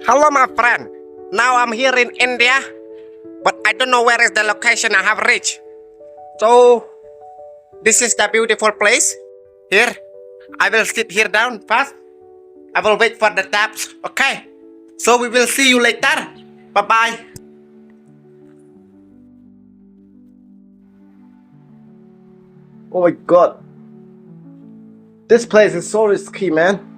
Hello, my friend. Now I'm here in India, but I don't know where is the location I have reached. So, this is the beautiful place. Here, I will sit here down first. I will wait for the taps. Okay. So we will see you later. Bye bye. Oh my god. This place is so risky, man.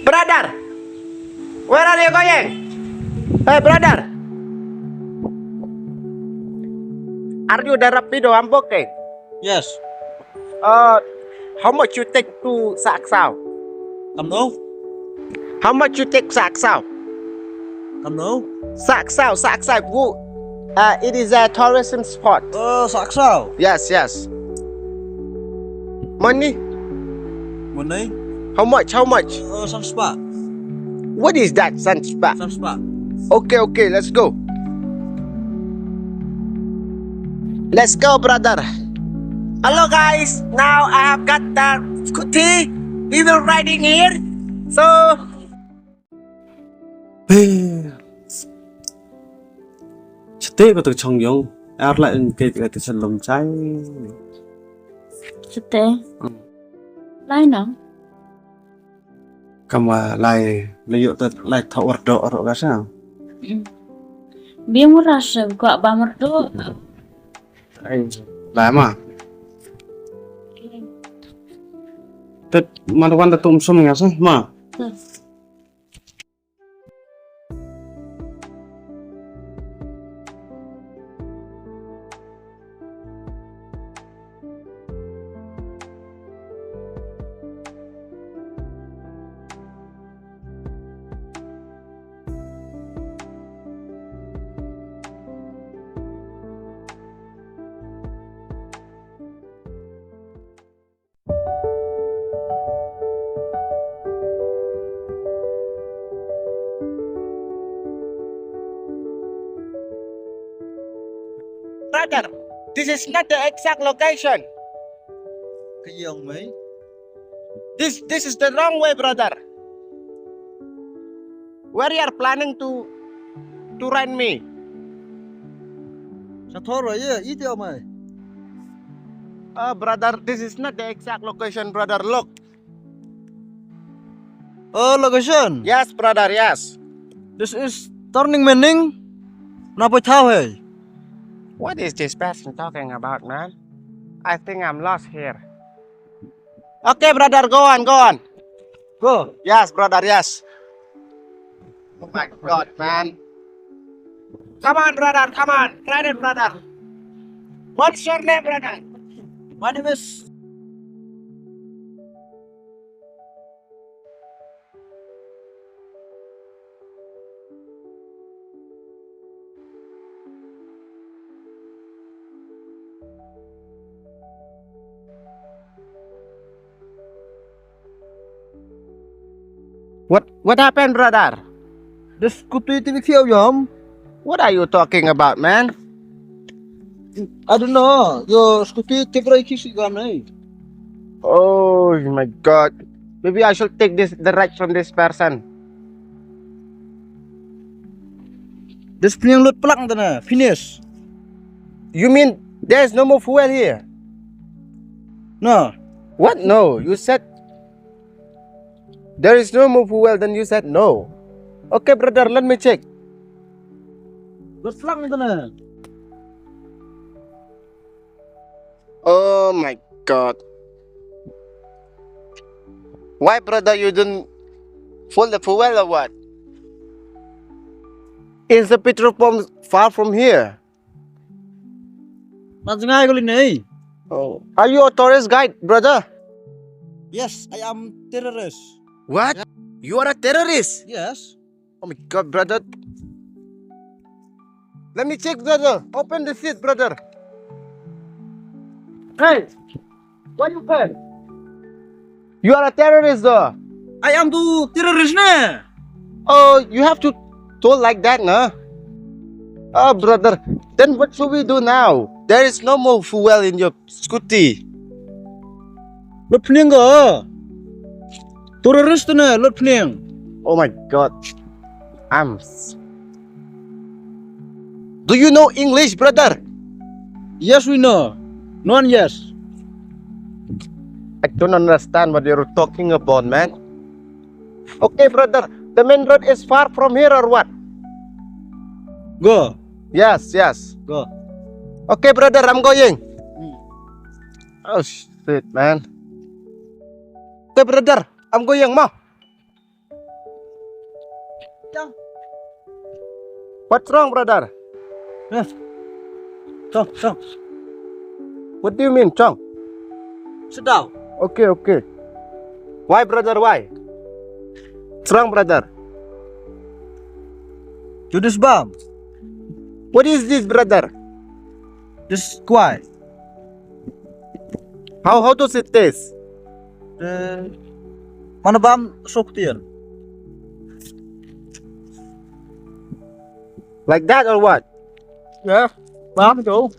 Brother, where are you going? Hey, brother. Are you the Rapido I'm booking? Yes. How much you take to Saksao? Cầm nấu. How much you take Saksao? Cầm nấu. Saksao. It is a tourism spot. Sạc sao? Yes. Money? Muốn đấy. How much? Sun spa. What is that, sun spa? Sun spa. Okay, let's go. Let's go, brother. Hello, guys. Now I have got the scooty. We will riding here. So, Chete ko to Chongyong. Ar lại cái chân lồng trái. Chete. Lai no. Kama lại dụ tật lại thọ vật độ rồi cái sao? Biar merasa gua bamar do. Anh lại mà. Tật mà nó quan tâm tụm xôm nghe sao mà. brother, this is not the exact location. Cái gì ông mấy? This is the wrong way, brother. Where you are planning to rent me? Sao thôi rồi chứ? Ít tiêu mày. Brother, this is not the exact location, brother. Look. Location. Yes, brother, yes. This is turning meaning. Napa thao hey? What is this person talking about, man? I think I'm lost here. Okay, brother, go on. Go. Yes, brother, yes. Oh my god, man. Come on, brother, come on. Try it, brother. What's your name, brother? My name is. What happened, brother? The scooty TV theo nhóm. What are you talking about, man? I don't know. Your scooty TV right kisi gam này. Oh my god. Maybe I should take the right from this person. This playing load plug na finish. You mean there's no more fuel here? No. What? No, you said there is no more fuel, then you said no. Okay, brother, let me check. Load plug na. Oh my god. Why, brother, you didn't fill the fuel or what? Is the petrol pump far from here? Nãy ngay có lên này. Oh. Are you a tourist guide, brother? Yes, I am terrorist. What? You are a terrorist? Yes. Oh my god, brother. Let me check, brother. Open the seat, brother. Hey, what you pay? You are a terrorist, though. I am the terrorist na. Oh, you have to talk like that, no? Oh, brother. Then what should we do now? There is no more fuel in your scooty. Lot pening ga. Terrorist na lot pening. Oh my God. Do you know English, brother? Yes, we know. Non yes. I don't understand what you're talking about, man. Okay, brother. The main road is far from here or what? Go. Yes, yes. Go. Okay, brother, I'm going. Oh, shit, man. Okay, brother, I'm going, ma. What's wrong, brother? Yes. Chong, chong. What do you mean, Chong? Sit down. Okay, okay. Why, brother, why? What's wrong, brother? To this bomb. What is this, brother? This quiet. How does it taste? Mana bam soktian. Like that or what? Yeah. Bam chú.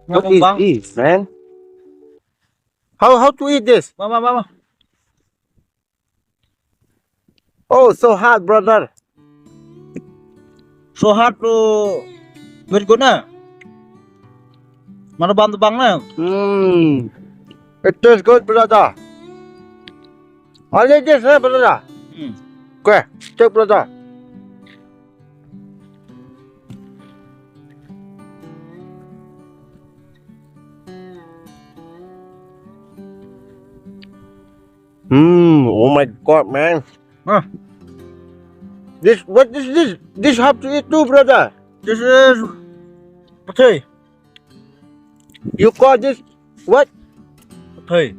What is this, man? How to eat this? Mama. Oh, so hard, brother. So hard to very good na. Mana bam tu bang na. It tastes good, brother. Only this, brother. Okay, take, brother. Oh my God, man. Huh. What is this? This have to eat too, brother. This is patay. You call this what? Patay.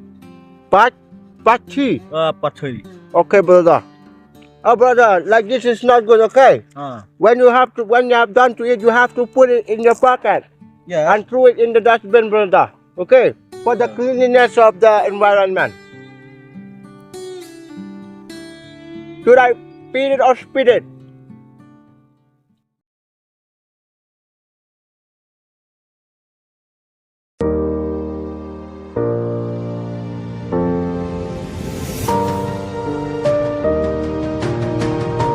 Pachi. Patay. Okay, brother. Oh, brother, like this is not good. Okay. When you have done to eat, you have to put it in your pocket Yeah. and throw it in the dustbin, brother. Okay, for the cleanliness of the environment. Should I feed it or spit it?